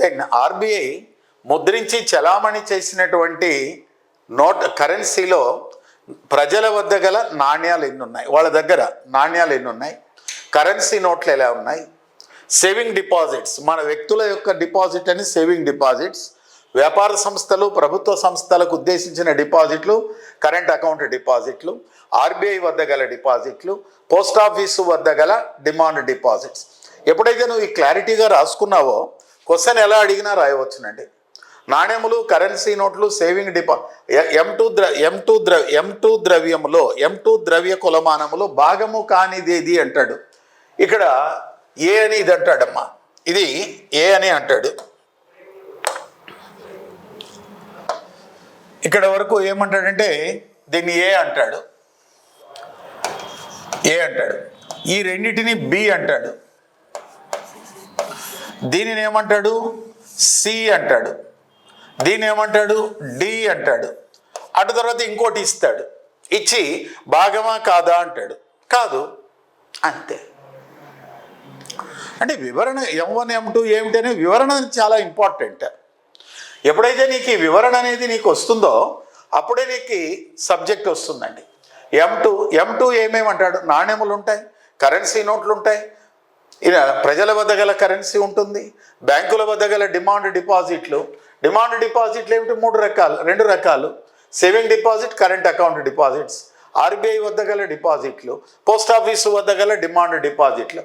Then RBI ముద్రించి చలామణి చేసినటువంటి కరెన్సీలో ప్రజల వద్ద గల నాణ్యాలు ఎన్ని ఉన్నాయి, వాళ్ళ దగ్గర నాణ్యాలు ఎన్ని ఉన్నాయి, కరెన్సీ నోట్లు ఎలా ఉన్నాయి, సేవింగ్ డిపాజిట్స్, మన వ్యక్తుల యొక్క డిపాజిట్ అని సేవింగ్ డిపాజిట్స్, వ్యాపార సంస్థలు ప్రభుత్వ సంస్థలకు ఉద్దేశించిన డిపాజిట్లు, కరెంట్ అకౌంట్ డిపాజిట్లు, ఆర్బీఐ వద్ద గల డిపాజిట్లు, పోస్ట్ ఆఫీసు వద్ద గల డిమాండ్ డిపాజిట్స్. ఎప్పుడైతే నువ్వు ఈ క్లారిటీగా రాసుకున్నావో క్వశ్చన్ ఎలా అడిగినా రాయవచ్చునండి. నాణ్యములు, కరెన్సీ నోట్లు, సేవింగ్ M2 ద్రవ్యములో M2 ద్రవ్య కులమానములో భాగము కానిదేది అంటాడు. ఇక్కడ ఏ అని ఇది అంటాడమ్మా, ఇది ఏ అని అంటాడు. ఇక్కడ వరకు ఏమంటాడంటే దీన్ని ఏ అంటాడు, ఈ రెండింటిని బి అంటాడు, దీనిని ఏమంటాడు సి అంటాడు, దీన్ని ఏమంటాడు డి అంటాడు. అటు తర్వాత ఇంకోటి ఇస్తాడు, ఇచ్చి భాగమా కాదా అంటాడు, కాదు అంతే. అంటే వివరణ M1 M2 ఏమిటనే వివరణ చాలా ఇంపార్టెంట్. ఎప్పుడైతే నీకు ఈ వివరణ అనేది నీకు వస్తుందో అప్పుడే నీకు సబ్జెక్ట్ వస్తుందండి. M2 ఏమేమంటాడు, నాణ్యములు ఉంటాయి, కరెన్సీ నోట్లు ఉంటాయి, ఇలా ప్రజల వద్ద గల కరెన్సీ ఉంటుంది, బ్యాంకుల వద్ద గల డిమాండ్ డిపాజిట్లు ఏమిటి, రెండు రకాలు, saving deposit, current account deposits, RBI వద్ద గల డిపాజిట్లు, పోస్ట్ ఆఫీసు వద్ద గల డిమాండ్ డిపాజిట్లు.